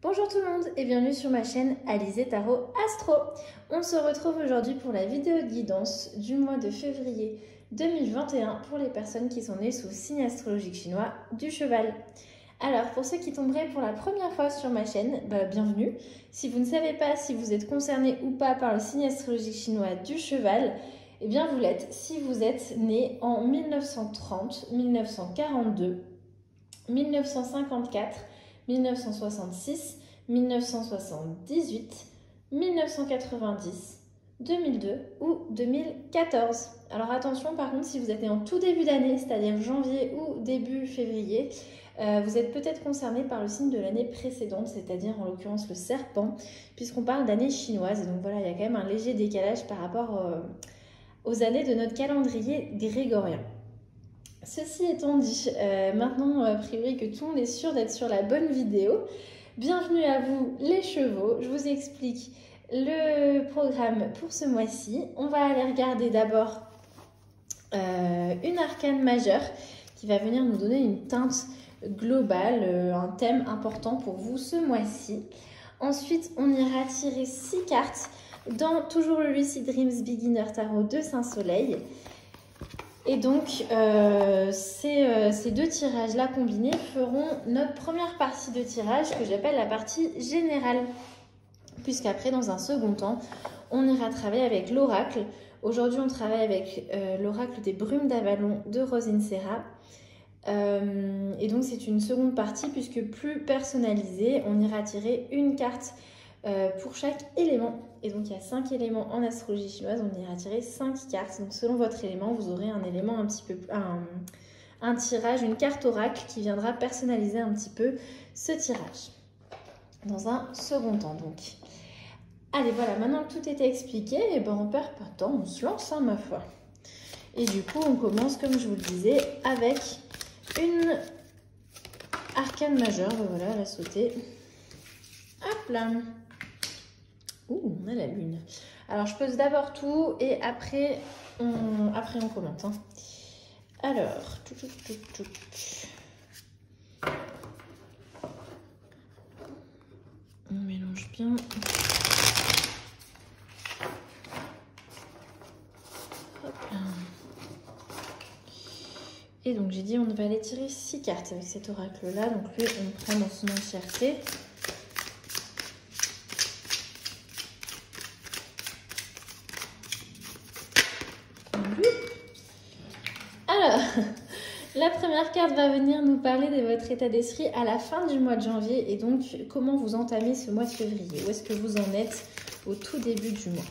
Bonjour tout le monde et bienvenue sur ma chaîne Alizé Tarot Astro. On se retrouve aujourd'hui pour la vidéo de guidance du mois de février 2021 pour les personnes qui sont nées sous le signe astrologique chinois du cheval. Alors pour ceux qui tomberaient pour la première fois sur ma chaîne, bienvenue. Si vous ne savez pas si vous êtes concerné ou pas par le signe astrologique chinois du cheval, eh bien vous l'êtes si vous êtes né en 1930, 1942, 1954, 1966, 1978, 1990, 2002 ou 2014. Alors attention par contre, si vous êtes né en tout début d'année, c'est-à-dire janvier ou début février, vous êtes peut-être concerné par le signe de l'année précédente, c'est-à-dire en l'occurrence le serpent, puisqu'on parle d'année chinoise. Et donc voilà, il y a quand même un léger décalage par rapport aux années de notre calendrier grégorien. Ceci étant dit, maintenant a priori que tout le monde est sûr d'être sur la bonne vidéo, bienvenue à vous les chevaux. Je vous explique le programme pour ce mois-ci. On va aller regarder d'abord une arcane majeure qui va venir nous donner une teinte globale, un thème important pour vous ce mois-ci. Ensuite, on ira tirer 6 cartes dans toujours le Lucid Dreams Beginner Tarot de Saint-Soleil. Et donc, ces deux tirages-là combinés feront notre première partie de tirage que j'appelle la partie générale. Puisqu'après, dans un second temps, on ira travailler avec l'oracle. Aujourd'hui, on travaille avec l'oracle des brumes d'Avalon de Rosine Serra. Et donc, c'est une seconde partie puisque plus personnalisée, on ira tirer une carte pour chaque élément. Et donc il y a 5 éléments en astrologie chinoise, on ira tirer 5 cartes. Donc selon votre élément, vous aurez un élément un petit peu un tirage, une carte oracle qui viendra personnaliser un petit peu ce tirage. Dans un second temps donc. Allez voilà, maintenant que tout était expliqué, et on perd pas de temps, on se lance ma foi. Et du coup on commence comme je vous le disais avec une arcane majeure. Voilà, elle a sauté. Hop là. Ouh, on a la lune. Alors, je pose d'abord tout et après, on commente. Hein. Alors, on mélange bien. Hop là. Et donc, j'ai dit, on va aller tirer 6 cartes avec cet oracle-là. Donc, lui, on le prend dans son entièreté. Alors, la première carte va venir nous parler de votre état d'esprit à la fin du mois de janvier et donc comment vous entamez ce mois de février. Où est-ce que vous en êtes au tout début du mois?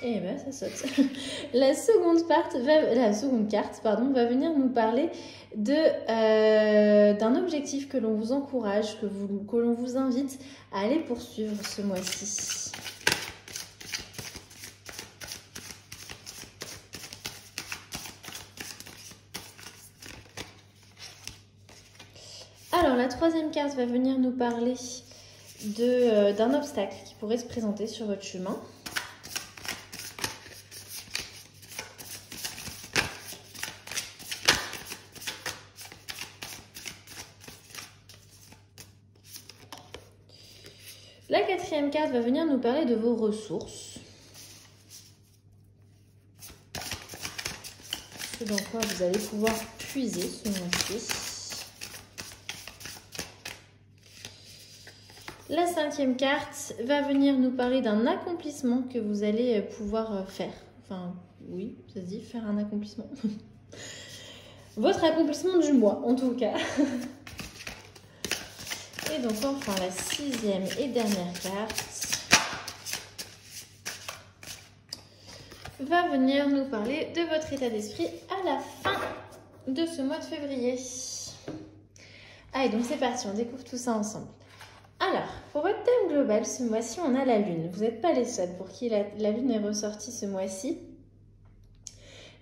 Eh bien, ça saute. La seconde carte va venir nous parler d'un objectif que l'on vous encourage, que l'on vous invite à aller poursuivre ce mois-ci. Alors, la troisième carte va venir nous parler d'un obstacle qui pourrait se présenter sur votre chemin. La quatrième carte va venir nous parler de vos ressources. Ce dans quoi vous allez pouvoir puiser ce mois-ci. La cinquième carte va venir nous parler d'un accomplissement que vous allez pouvoir faire. Enfin, oui, ça se dit, faire un accomplissement. Votre accomplissement du mois, en tout cas. Et donc enfin la sixième et dernière carte va venir nous parler de votre état d'esprit à la fin de ce mois de février. Allez, donc c'est parti, on découvre tout ça ensemble. Alors, pour votre thème global, ce mois-ci, on a la lune. Vous n'êtes pas les seuls pour qui la lune est ressortie ce mois-ci.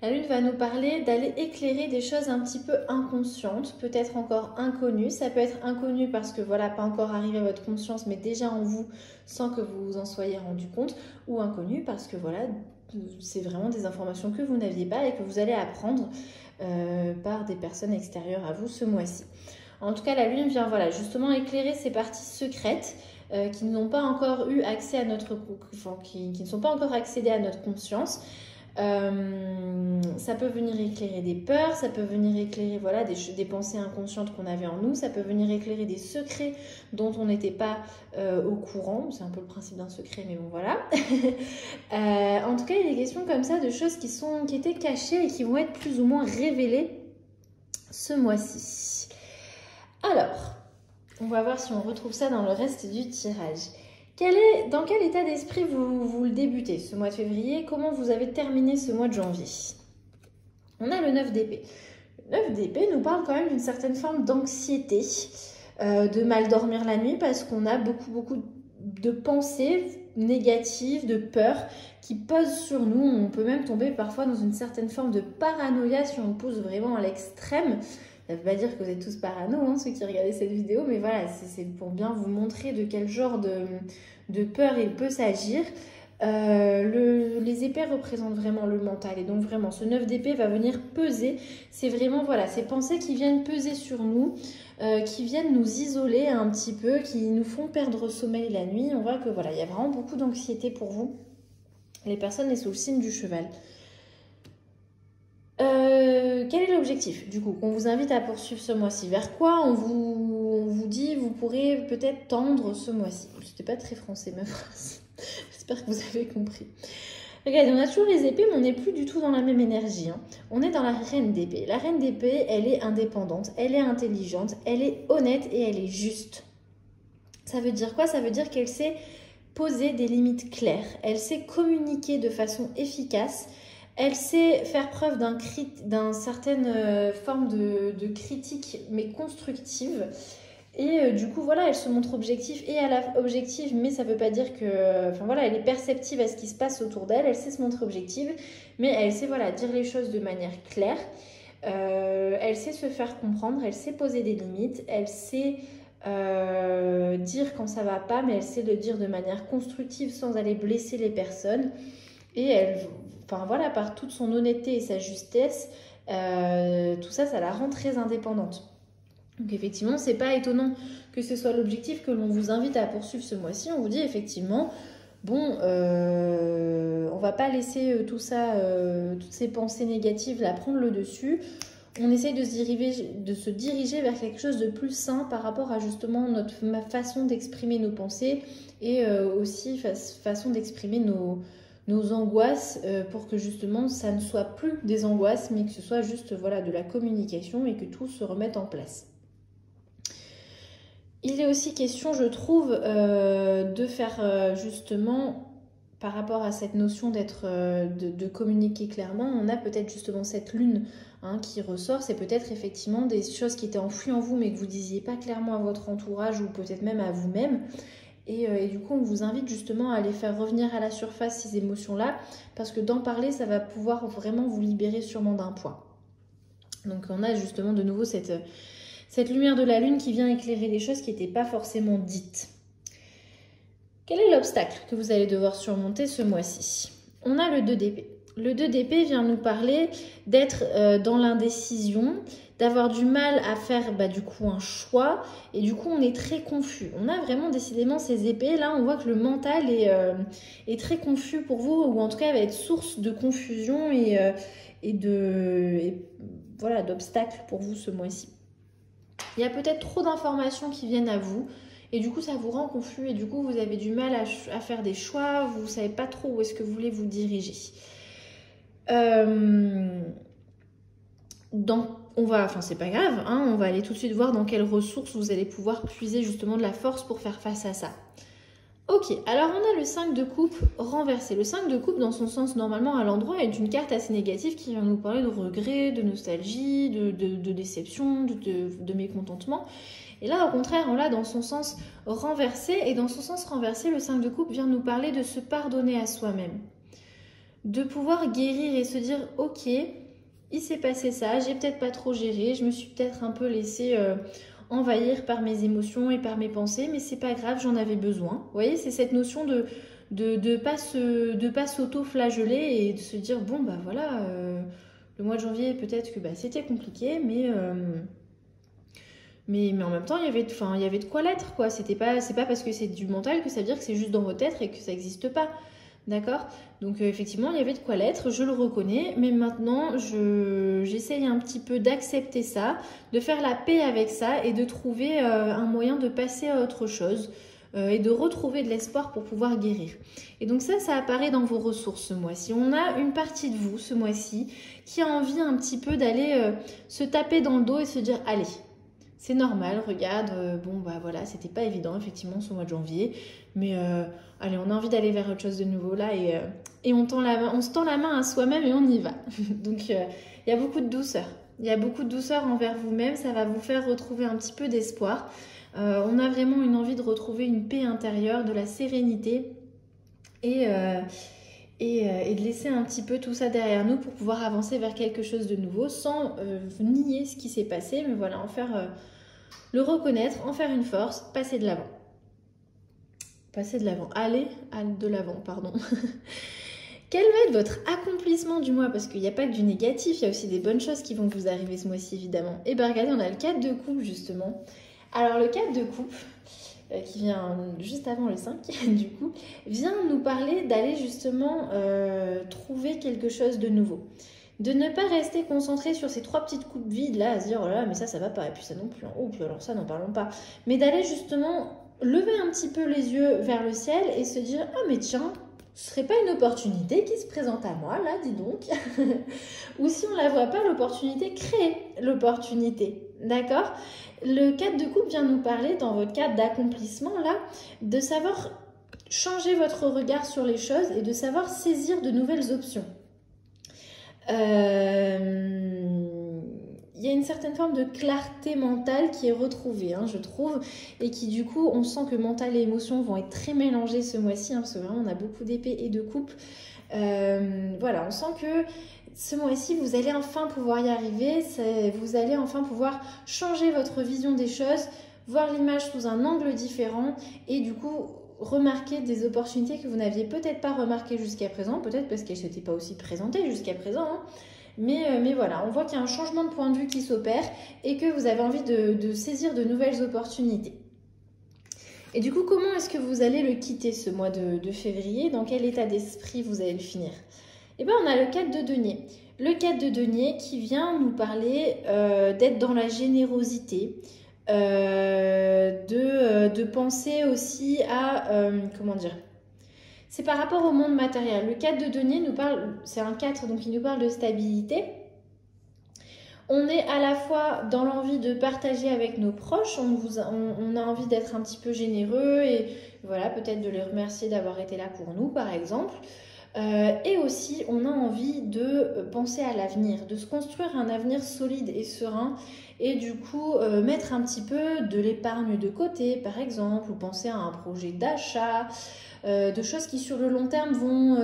La lune va nous parler d'aller éclairer des choses un petit peu inconscientes, peut-être encore inconnues. Ça peut être inconnu parce que voilà, pas encore arrivé à votre conscience, mais déjà en vous, sans que vous vous en soyez rendu compte. Ou inconnu parce que voilà, c'est vraiment des informations que vous n'aviez pas et que vous allez apprendre par des personnes extérieures à vous ce mois-ci. En tout cas, la lune vient voilà, justement éclairer ces parties secrètes qui n'ont pas encore eu accès à notre, enfin, qui ne sont pas encore accédées à notre conscience. Ça peut venir éclairer des peurs, ça peut venir éclairer voilà, des pensées inconscientes qu'on avait en nous, ça peut venir éclairer des secrets dont on n'était pas au courant. C'est un peu le principe d'un secret, mais bon voilà. En tout cas, il y a des questions comme ça de choses qui étaient cachées et qui vont être plus ou moins révélées ce mois-ci. Alors, on va voir si on retrouve ça dans le reste du tirage. Dans quel état d'esprit vous le débutez ce mois de février? Comment vous avez terminé ce mois de janvier? On a le 9 d'épée. Le 9 d'épée nous parle quand même d'une certaine forme d'anxiété, de mal dormir la nuit parce qu'on a beaucoup de pensées négatives, de peurs qui pesent sur nous. On peut même tomber parfois dans une certaine forme de paranoïa si on pousse vraiment à l'extrême. Ça ne veut pas dire que vous êtes tous parano, hein, ceux qui regardaient cette vidéo, mais voilà, c'est pour bien vous montrer de quel genre de peur il peut s'agir. Les épées représentent vraiment le mental et donc vraiment ce 9 d'épée va venir peser. C'est vraiment voilà, ces pensées qui viennent peser sur nous, qui viennent nous isoler un petit peu, qui nous font perdre sommeil la nuit. On voit que voilà, il y a vraiment beaucoup d'anxiété pour vous. Les personnes sont sous le signe du cheval. Quel est l'objectif du coup qu'on vous invite à poursuivre ce mois-ci? Vers quoi on vous dit vous pourrez peut-être tendre ce mois-ci? C'était pas très français ma phrase. J'espère que vous avez compris. Regardez, on a toujours les épées, mais on n'est plus du tout dans la même énergie. Hein. On est dans la reine d'épée. La reine d'épée, elle est indépendante, elle est intelligente, elle est honnête et elle est juste. Ça veut dire quoi? Ça veut dire qu'elle sait poser des limites claires. Elle sait communiquer de façon efficace. Elle sait faire preuve d'une certaine forme de critique, mais constructive. Et du coup, voilà, elle se montre objective objective, mais ça ne veut pas dire que... Enfin voilà, elle est perceptive à ce qui se passe autour d'elle, elle sait se montrer objective, mais elle sait voilà, dire les choses de manière claire. Elle sait se faire comprendre, elle sait poser des limites, elle sait dire quand ça ne va pas, mais elle sait le dire de manière constructive sans aller blesser les personnes. Et elle... Enfin voilà, par toute son honnêteté et sa justesse, tout ça, ça la rend très indépendante. Donc effectivement, c'est pas étonnant que ce soit l'objectif que l'on vous invite à poursuivre ce mois-ci. On vous dit effectivement, bon, on va pas laisser tout ça, toutes ces pensées négatives là prendre le dessus. On essaye de se diriger vers quelque chose de plus sain par rapport à justement notre façon d'exprimer nos pensées et aussi façon d'exprimer nos angoisses pour que justement ça ne soit plus des angoisses mais que ce soit juste voilà, de la communication et que tout se remette en place. Il est aussi question, je trouve, de faire justement par rapport à cette notion de communiquer clairement. On a peut-être justement cette lune qui ressort. C'est peut-être effectivement des choses qui étaient enfouies en vous mais que vous ne disiez pas clairement à votre entourage ou peut-être même à vous-même. Et du coup, on vous invite justement à les faire revenir à la surface, ces émotions-là, parce que d'en parler, ça va pouvoir vraiment vous libérer sûrement d'un poids. Donc on a justement de nouveau cette lumière de la lune qui vient éclairer des choses qui n'étaient pas forcément dites. Quel est l'obstacle que vous allez devoir surmonter ce mois-ci? On a le 2 d'épée. Le 2 d'épée vient nous parler d'être dans l'indécision, d'avoir du mal à faire du coup un choix et du coup on est très confus. On a vraiment décidément ces épées, là on voit que le mental est très confus pour vous ou en tout cas va être source de confusion et d'obstacles pour vous ce mois-ci. Il y a peut-être trop d'informations qui viennent à vous et du coup ça vous rend confus et du coup vous avez du mal à faire des choix, vous ne savez pas trop où est-ce que vous voulez vous diriger. C'est pas grave, on va aller tout de suite voir dans quelles ressources vous allez pouvoir puiser justement de la force pour faire face à ça. Ok, alors on a le 5 de coupe renversé. Le 5 de coupe, dans son sens normalement à l'endroit, est une carte assez négative qui vient nous parler de regret, de nostalgie, de déception, de mécontentement. Et là, au contraire, on l'a dans son sens renversé. Et dans son sens renversé, le 5 de coupe vient nous parler de se pardonner à soi-même. De pouvoir guérir et se dire, ok, il s'est passé ça, j'ai peut-être pas trop géré, je me suis peut-être un peu laissée envahir par mes émotions et par mes pensées, mais c'est pas grave, j'en avais besoin. Vous voyez, c'est cette notion de pas s'auto-flageller et de se dire bon bah voilà, le mois de janvier peut-être que bah, c'était compliqué, mais en même temps, il y avait de quoi l'être, quoi. C'est pas parce que c'est du mental que ça veut dire que c'est juste dans votre tête et que ça n'existe pas. D'accord? Donc effectivement, il y avait de quoi l'être, je le reconnais, mais maintenant, j'essaye un petit peu d'accepter ça, de faire la paix avec ça et de trouver un moyen de passer à autre chose et de retrouver de l'espoir pour pouvoir guérir. Et donc ça apparaît dans vos ressources ce mois-ci. On a une partie de vous ce mois-ci qui a envie un petit peu d'aller se taper dans le dos et se dire, allez, c'est normal, regarde, bon bah voilà, c'était pas évident effectivement ce mois de janvier, mais allez, on a envie d'aller vers autre chose de nouveau là et on se tend la main à soi-même et on y va. Donc il y a beaucoup de douceur, il y a beaucoup de douceur envers vous-même, ça va vous faire retrouver un petit peu d'espoir. On a vraiment une envie de retrouver une paix intérieure, de la sérénité et de laisser un petit peu tout ça derrière nous pour pouvoir avancer vers quelque chose de nouveau sans nier ce qui s'est passé, mais voilà, le reconnaître, en faire une force, passer de l'avant. Passer de l'avant, aller de l'avant, pardon. Quel va être votre accomplissement du mois? Parce qu'il n'y a pas que du négatif, il y a aussi des bonnes choses qui vont vous arriver ce mois-ci, évidemment. Et bien regardez, on a le 4 de coupe, justement. Alors le 4 de coupe, qui vient juste avant le 5, du coup, vient nous parler d'aller justement trouver quelque chose de nouveau. De ne pas rester concentré sur ces 3 petites coupes vides là, à se dire oh là là, mais ça va pas, et puis ça non plus, oh puis alors ça n'en parlons pas. Mais d'aller justement lever un petit peu les yeux vers le ciel et se dire ah mais tiens, ce serait pas une opportunité qui se présente à moi là, dis donc. Ou si on la voit pas, l'opportunité, créer l'opportunité, d'accord? Le 4 de coupe vient nous parler dans votre cadre d'accomplissement là, de savoir changer votre regard sur les choses et de savoir saisir de nouvelles options. Il y a une certaine forme de clarté mentale qui est retrouvée, je trouve, et qui du coup, on sent que mental et émotion vont être très mélangés ce mois-ci, parce que vraiment on a beaucoup d'épées et de coupes. Voilà, on sent que ce mois-ci, vous allez enfin pouvoir y arriver, vous allez enfin pouvoir changer votre vision des choses, voir l'image sous un angle différent et du coup remarquer des opportunités que vous n'aviez peut-être pas remarquées jusqu'à présent, peut-être parce qu'elles ne s'étaient pas aussi présentées jusqu'à présent. Mais voilà, on voit qu'il y a un changement de point de vue qui s'opère et que vous avez envie de saisir de nouvelles opportunités. Et du coup, comment est-ce que vous allez le quitter ce mois de février? Dans quel état d'esprit vous allez le finir? Eh bien, on a le 4 de denier. Le 4 de denier qui vient nous parler d'être dans la générosité, de penser aussi à, comment dire, c'est par rapport au monde matériel. Le 4 de denier nous parle, c'est un 4, donc il nous parle de stabilité. On est à la fois dans l'envie de partager avec nos proches, on a envie d'être un petit peu généreux et voilà, peut-être de les remercier d'avoir été là pour nous, par exemple. Et aussi, on a envie de penser à l'avenir, de se construire un avenir solide et serein et du coup mettre un petit peu de l'épargne de côté, par exemple, ou penser à un projet d'achat, de choses qui sur le long terme vont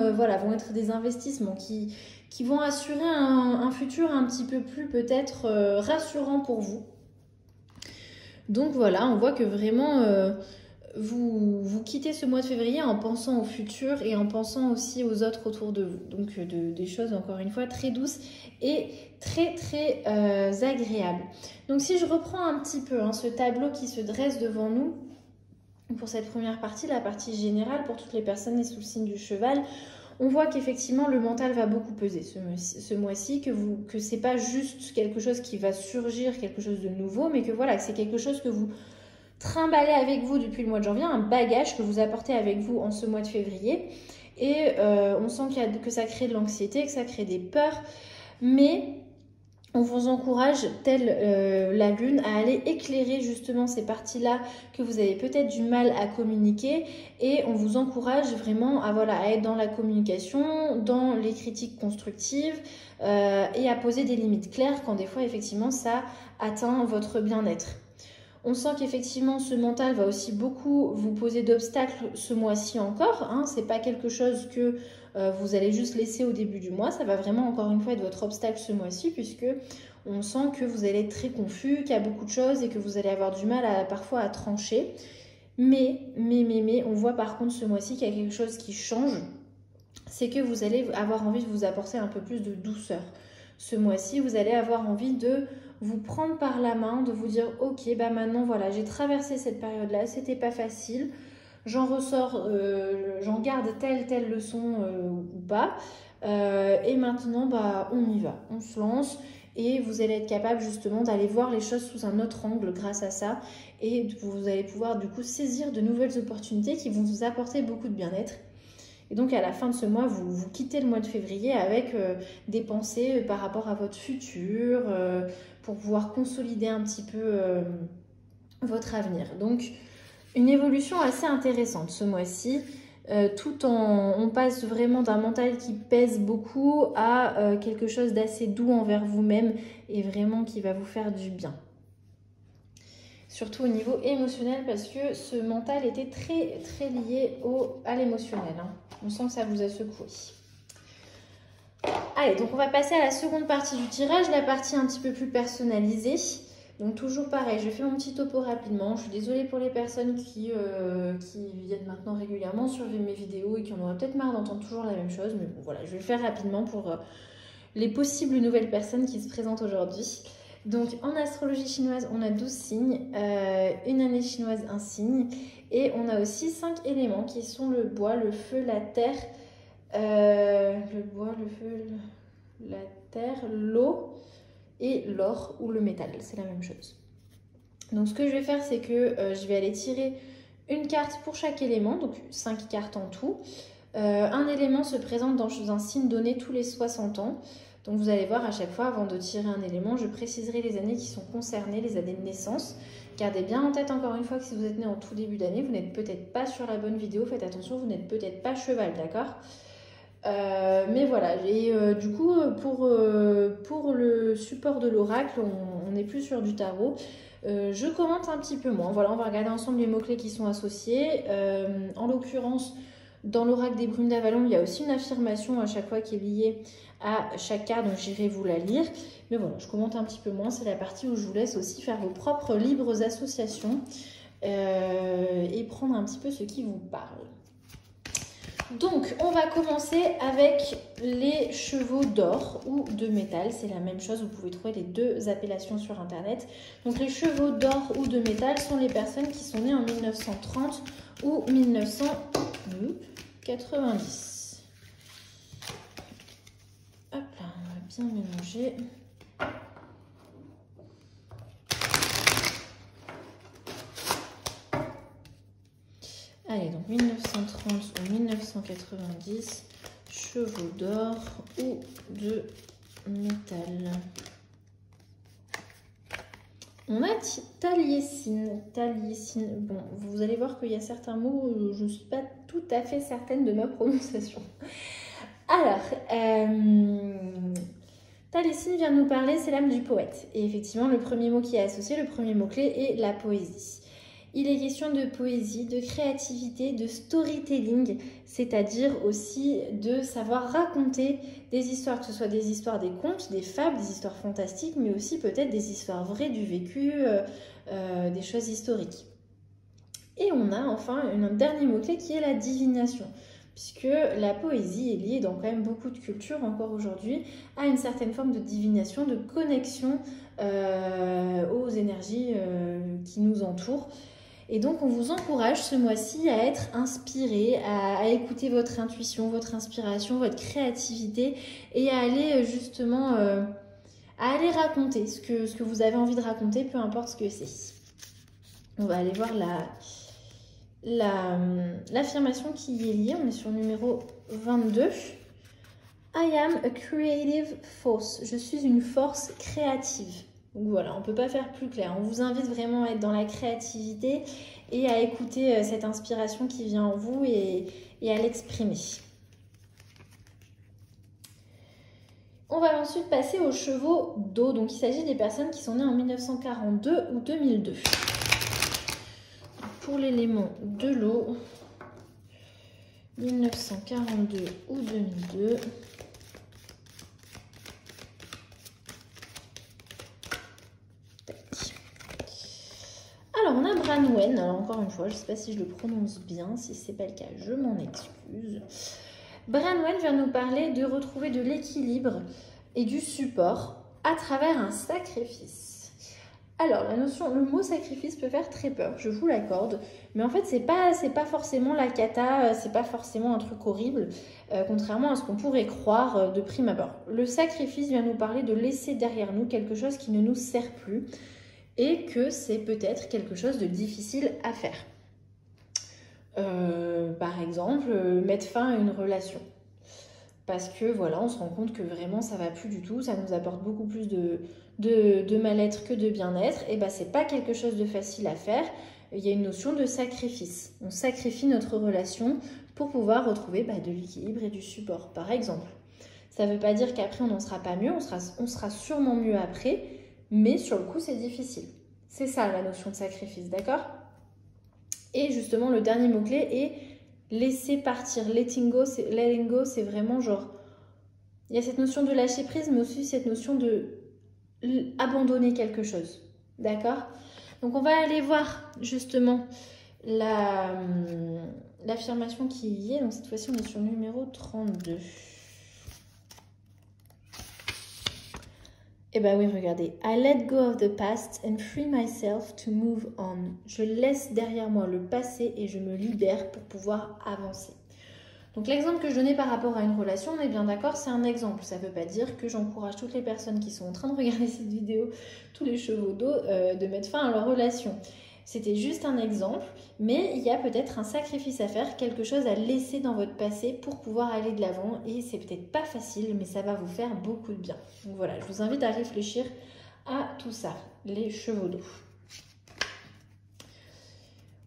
être des investissements qui vont assurer un futur un petit peu plus peut-être rassurant pour vous. Donc voilà, on voit que vraiment vous quittez ce mois de février en pensant au futur et en pensant aussi aux autres autour de vous. Donc des choses encore une fois très douces et très très agréables. Donc si je reprends un petit peu ce tableau qui se dresse devant nous, pour cette première partie, la partie générale pour toutes les personnes sous le signe du cheval, on voit qu'effectivement le mental va beaucoup peser ce mois-ci, que c'est pas juste quelque chose qui va surgir, quelque chose de nouveau, mais que voilà, que c'est quelque chose que vous trimballez avec vous depuis le mois de janvier, un bagage que vous apportez avec vous en ce mois de février. Et on sent que ça crée de l'anxiété, que ça crée des peurs, mais on vous encourage, telle la lune, à aller éclairer justement ces parties-là que vous avez peut-être du mal à communiquer et on vous encourage vraiment à être dans la communication, dans les critiques constructives et à poser des limites claires quand des fois effectivement ça atteint votre bien-être. On sent qu'effectivement ce mental va aussi beaucoup vous poser d'obstacles ce mois-ci encore. C'est pas quelque chose que vous allez juste laisser au début du mois. Ça va vraiment encore une fois être votre obstacle ce mois-ci puisque on sent que vous allez être très confus, qu'il y a beaucoup de choses et que vous allez avoir du mal parfois à trancher. Mais, on voit par contre ce mois-ci qu'il y a quelque chose qui change. C'est que vous allez avoir envie de vous apporter un peu plus de douceur. Ce mois-ci, vous allez avoir envie de vous prendre par la main, de vous dire ok, bah maintenant voilà, j'ai traversé cette période-là, c'était pas facile, j'en ressors, j'en garde telle leçon ou pas, et maintenant bah on y va, on se lance. Et vous allez être capable justement d'aller voir les choses sous un autre angle grâce à ça. Et vous allez pouvoir du coup saisir de nouvelles opportunités qui vont vous apporter beaucoup de bien-être. Et donc à la fin de ce mois, vous quittez le mois de février avec des pensées par rapport à votre futur, pour pouvoir consolider un petit peu votre avenir. Donc une évolution assez intéressante ce mois-ci. On passe vraiment d'un mental qui pèse beaucoup à quelque chose d'assez doux envers vous-même et vraiment qui va vous faire du bien. Surtout au niveau émotionnel parce que ce mental était très très lié à l'émotionnel. Hein. On sent que ça vous a secoué. Allez, donc on va passer à la seconde partie du tirage, la partie un petit peu plus personnalisée. Donc toujours pareil, je fais mon petit topo rapidement. Je suis désolée pour les personnes qui viennent maintenant régulièrement sur mes vidéos et qui en auraient peut-être marre d'entendre toujours la même chose. Mais bon voilà, je vais le faire rapidement pour les possibles nouvelles personnes qui se présentent aujourd'hui. Donc en astrologie chinoise, on a 12 signes, une année chinoise, un signe. Et on a aussi 5 éléments qui sont le bois, le feu, la terre, le bois, le feu, la terre, l'eau et l'or ou le métal, c'est la même chose. Donc ce que je vais faire, c'est que je vais aller tirer une carte pour chaque élément, donc 5 cartes en tout. Un élément se présente dans un signe donné tous les 60 ans. Donc vous allez voir à chaque fois, avant de tirer un élément, je préciserai les années qui sont concernées, les années de naissance. Gardez bien en tête encore une fois que si vous êtes né en tout début d'année, vous n'êtes peut-être pas sur la bonne vidéo, faites attention, vous n'êtes peut-être pas cheval, d'accord ? Mais voilà, et du coup pour le support de l'oracle, on n'est plus sur du tarot. Je commente un petit peu moins. Voilà, on va regarder ensemble les mots-clés qui sont associés. En l'occurrence, dans l'oracle des brumes d'Avalon, il y a aussi une affirmation à chaque fois qui est liée à chaque carte, donc j'irai vous la lire. Mais voilà, je commente un petit peu moins. C'est la partie où je vous laisse aussi faire vos propres libres associations et prendre un petit peu ce qui vous parle. Donc, on va commencer avec les chevaux d'or ou de métal. C'est la même chose, vous pouvez trouver les deux appellations sur Internet. Donc, les chevaux d'or ou de métal sont les personnes qui sont nées en 1930 ou 1990. Hop là, on va bien mélanger. Allez, donc 1930 ou 1990, chevaux d'or ou de métal. On a Taliesin. Bon, vous allez voir qu'il y a certains mots où je ne suis pas tout à fait certaine de ma prononciation. Alors, Taliesin vient de nous parler, c'est l'âme du poète. Et effectivement, le premier mot qui est associé, le premier mot-clé est la poésie. Il est question de poésie, de créativité, de storytelling, c'est-à-dire aussi de savoir raconter des histoires, que ce soit des histoires, des contes, des fables, des histoires fantastiques, mais aussi peut-être des histoires vraies du vécu, des choses historiques. Et on a enfin un dernier mot-clé qui est la divination, puisque la poésie est liée dans quand même beaucoup de cultures encore aujourd'hui à une certaine forme de divination, de connexion aux énergies qui nous entourent. Et donc, on vous encourage ce mois-ci à être inspiré, à écouter votre intuition, votre inspiration, votre créativité et à aller justement à aller raconter ce que vous avez envie de raconter, peu importe ce que c'est. On va aller voir l'affirmation qui est liée. On est sur le numéro 22. I am a creative force. Je suis une force créative. Donc voilà, on ne peut pas faire plus clair. On vous invite vraiment à être dans la créativité et à écouter cette inspiration qui vient en vous et à l'exprimer. On va ensuite passer aux chevaux d'eau. Donc il s'agit des personnes qui sont nées en 1942 ou 2002. Pour l'élément de l'eau, 1942 ou 2002. Alors, on a Branwen, alors encore une fois, je ne sais pas si je le prononce bien, si ce n'est pas le cas, je m'en excuse. Branwen vient nous parler de retrouver de l'équilibre et du support à travers un sacrifice. Alors, le mot sacrifice peut faire très peur, je vous l'accorde, mais en fait, c'est pas forcément la cata, c'est pas forcément un truc horrible, contrairement à ce qu'on pourrait croire de prime abord. Le sacrifice vient nous parler de laisser derrière nous quelque chose qui ne nous sert plus et que c'est peut-être quelque chose de difficile à faire. Par exemple, mettre fin à une relation. Parce que voilà, on se rend compte que vraiment ça va plus du tout, ça nous apporte beaucoup plus de mal-être que de bien-être, et ben c'est pas quelque chose de facile à faire. Il y a une notion de sacrifice. On sacrifie notre relation pour pouvoir retrouver de l'équilibre et du support, par exemple. Ça ne veut pas dire qu'après on n'en sera pas mieux, on sera sûrement mieux après, mais sur le coup c'est difficile. C'est ça la notion de sacrifice, d'accord? Et justement le dernier mot-clé est laisser partir, letting go, c'est vraiment genre, il y a cette notion de lâcher prise, mais aussi cette notion de abandonner quelque chose, d'accord? Donc on va aller voir justement l'affirmation qui y est, donc cette fois-ci on est sur le numéro 32. Eh bien oui, regardez. I let go of the past and free myself to move on. Je laisse derrière moi le passé et je me libère pour pouvoir avancer. Donc l'exemple que je donnais par rapport à une relation, on est bien d'accord, c'est un exemple. Ça ne veut pas dire que j'encourage toutes les personnes qui sont en train de regarder cette vidéo, tous les chevaux d'eau, de mettre fin à leur relation. C'était juste un exemple, mais il y a peut-être un sacrifice à faire, quelque chose à laisser dans votre passé pour pouvoir aller de l'avant. Et c'est peut-être pas facile, mais ça va vous faire beaucoup de bien. Donc voilà, je vous invite à réfléchir à tout ça, les chevaux d'eau.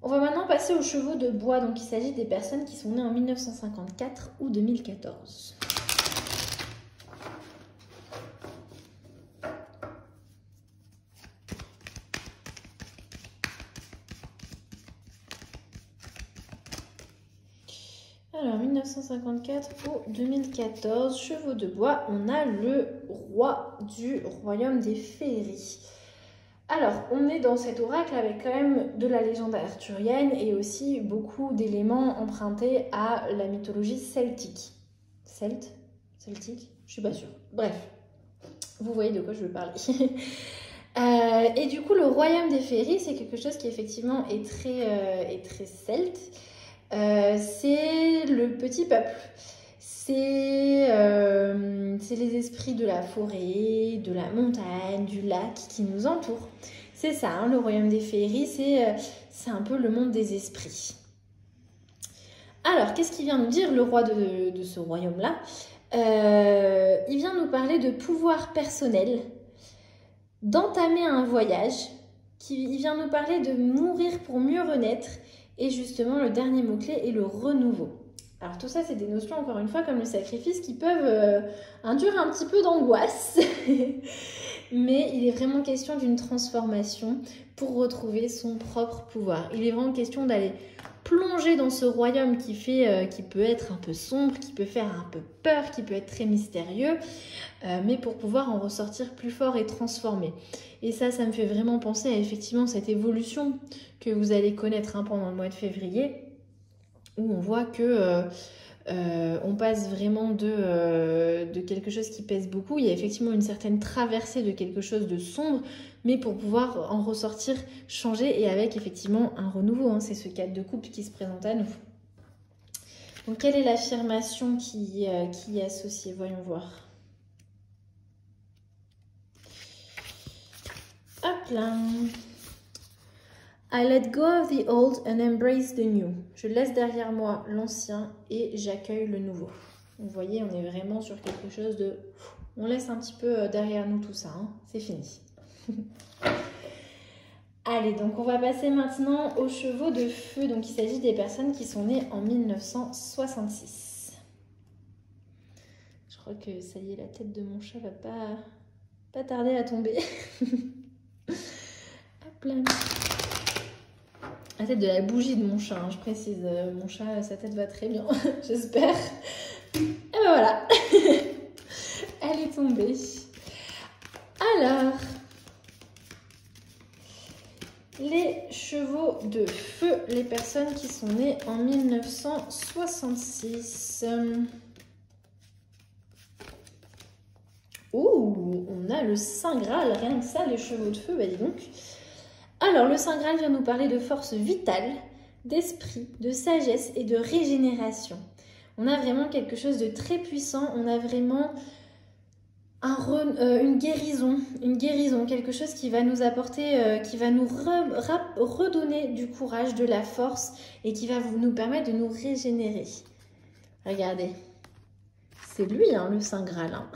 On va maintenant passer aux chevaux de bois. Donc il s'agit des personnes qui sont nées en 1954 ou 2014. Alors, 1954 ou 2014, chevaux de bois, on a le roi du royaume des féeries. Alors, on est dans cet oracle avec quand même de la légende arthurienne et aussi beaucoup d'éléments empruntés à la mythologie celtique. Celtique? Je suis pas sûre. Bref, vous voyez de quoi je veux parler. Et du coup, le royaume des féeries, c'est quelque chose qui effectivement est très celte. C'est le petit peuple, c'est les esprits de la forêt, de la montagne, du lac qui nous entourent. C'est ça, hein, le royaume des féeries, c'est un peu le monde des esprits. Alors, qu'est-ce qu'il vient nous dire, le roi de ce royaume-là? Il vient nous parler de pouvoir personnel, d'entamer un voyage, il vient nous parler de mourir pour mieux renaître. Et justement, le dernier mot-clé est le renouveau. Alors tout ça, c'est des notions, encore une fois, comme le sacrifice, qui peuvent induire un petit peu d'angoisse. Mais il est vraiment question d'une transformation pour retrouver son propre pouvoir. Il est vraiment question d'aller plonger dans ce royaume qui peut être un peu sombre, qui peut faire un peu peur, qui peut être très mystérieux, mais pour pouvoir en ressortir plus fort et transformé. Et ça me fait vraiment penser à effectivement cette évolution que vous allez connaître pendant le mois de février, où on voit que on passe vraiment de quelque chose qui pèse beaucoup. Il y a effectivement une certaine traversée de quelque chose de sombre, mais pour pouvoir en ressortir, changer et avec effectivement un renouveau. Hein. C'est ce cadre de couple qui se présente à nous. Donc quelle est l'affirmation qui est associée? Voyons voir. Hop là. I let go of the old and embrace the new. Je laisse derrière moi l'ancien et j'accueille le nouveau. Vous voyez, on est vraiment sur quelque chose de... On laisse un petit peu derrière nous tout ça, hein. C'est fini. Allez, donc on va passer maintenant aux chevaux de feu. Donc il s'agit des personnes qui sont nées en 1966. Je crois que ça y est, la tête de mon chat va pas tarder à tomber. Hop là. La tête de la bougie de mon chat, hein, je précise. Mon chat, sa tête va très bien, j'espère. Et ben voilà. Elle est tombée. Alors, Les chevaux de feu, les personnes qui sont nées en 1966. Ouh, on a le Saint Graal, rien que ça, les chevaux de feu, bah dis donc. Alors, le Saint Graal vient nous parler de force vitale, d'esprit, de sagesse et de régénération. On a vraiment quelque chose de très puissant, on a vraiment une guérison, quelque chose qui va nous apporter, qui va nous redonner du courage, de la force et qui va nous permettre de nous régénérer. Regardez, c'est lui, hein, le Saint Graal. Hein.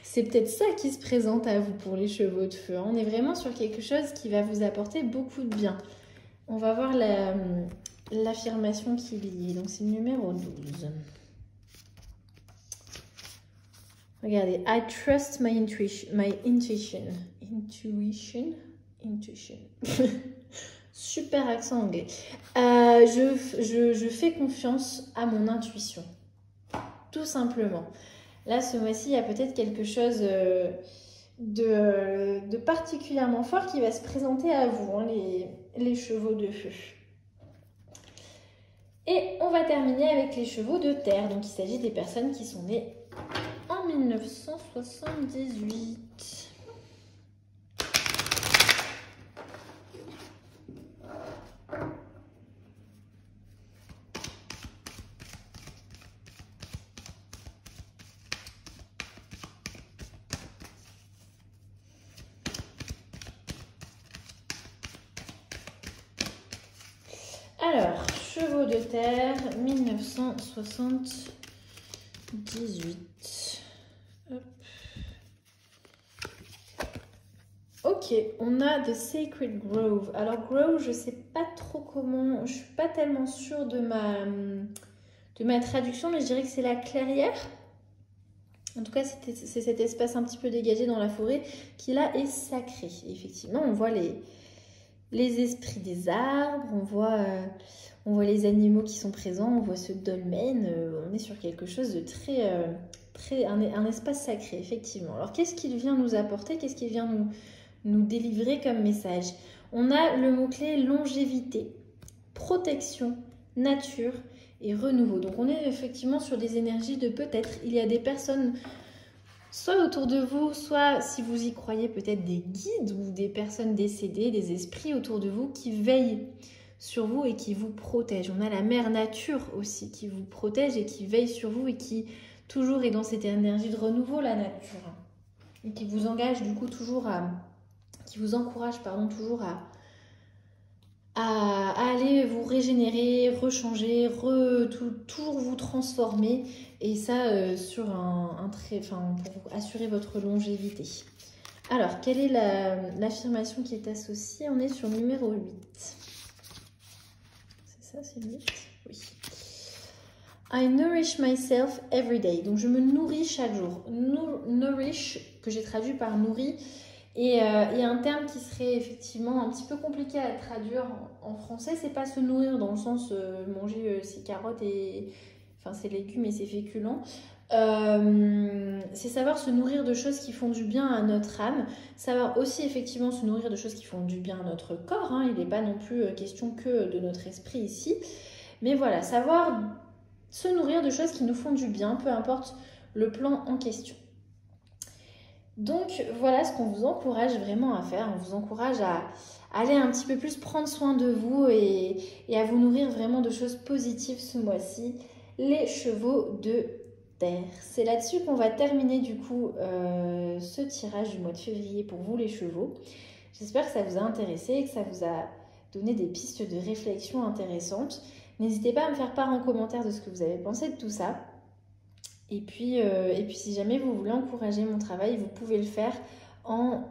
C'est peut-être ça qui se présente à vous pour les chevaux de feu. Hein. On est vraiment sur quelque chose qui va vous apporter beaucoup de bien. On va voir l'affirmation qui est liée. Donc, c'est le numéro 12. Regardez. I trust my intuition. Intuition. Super accent anglais. Je fais confiance à mon intuition. Tout simplement. Là, ce mois-ci, il y a peut-être quelque chose de particulièrement fort qui va se présenter à vous, hein, les chevaux de feu. Et on va terminer avec les chevaux de terre. Donc, il s'agit des personnes qui sont nées en 1978. Alors, chevaux de terre, 1978. Hop. Ok, on a The Sacred Grove. Alors, Grove, je sais pas trop comment, je suis pas tellement sûre de ma traduction, mais je dirais que c'est la clairière. En tout cas, c'est cet espace un petit peu dégagé dans la forêt qui là est sacré. Et effectivement, on voit les esprits des arbres, on voit les animaux qui sont présents, on voit ce dolmen, on est sur quelque chose de très un espace sacré, effectivement. Alors, qu'est-ce qu'il vient nous apporter? Qu'est-ce qu'il vient nous délivrer comme message? On a le mot-clé longévité, protection, nature et renouveau. Donc, on est effectivement sur des énergies de peut-être. Il y a des personnes soit autour de vous, soit si vous y croyez peut-être des guides ou des personnes décédées, des esprits autour de vous qui veillent sur vous et qui vous protègent. On a la mère nature aussi qui vous protège et qui veille sur vous et qui toujours est dans cette énergie de renouveau, la nature. Et qui vous engage du coup toujours qui vous encourage toujours à aller vous régénérer, rechanger, toujours vous transformer, et ça sur pour assurer votre longévité. Alors, quelle est l'affirmation qui est associée? On est sur le numéro 8. C'est ça, c'est le 8? Oui. I nourish myself every day. Donc, je me nourris chaque jour. Nourish, que j'ai traduit par nourri. Et il y a un terme qui serait effectivement un petit peu compliqué à traduire en français. C'est pas se nourrir dans le sens manger ses carottes et ses légumes et ses féculents. C'est savoir se nourrir de choses qui font du bien à notre âme. Savoir aussi effectivement se nourrir de choses qui font du bien à notre corps. Hein. Il n'est pas non plus question que de notre esprit ici. Mais voilà, savoir se nourrir de choses qui nous font du bien, peu importe le plan en question. Donc voilà ce qu'on vous encourage vraiment à faire. On vous encourage à aller un petit peu plus prendre soin de vous et à vous nourrir vraiment de choses positives ce mois-ci. Les chevaux de terre. C'est là-dessus qu'on va terminer du coup ce tirage du mois de février pour vous les chevaux. J'espère que ça vous a intéressé et que ça vous a donné des pistes de réflexion intéressantes. N'hésitez pas à me faire part en commentaire de ce que vous avez pensé de tout ça. Et puis si jamais vous voulez encourager mon travail, vous pouvez le faire en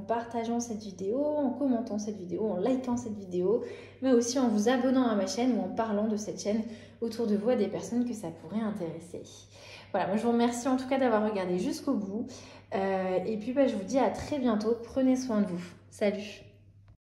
partageant cette vidéo, en commentant cette vidéo, en likant cette vidéo, mais aussi en vous abonnant à ma chaîne ou en parlant de cette chaîne autour de vous à des personnes que ça pourrait intéresser. Voilà, moi je vous remercie en tout cas d'avoir regardé jusqu'au bout. Et puis je vous dis à très bientôt. Prenez soin de vous. Salut!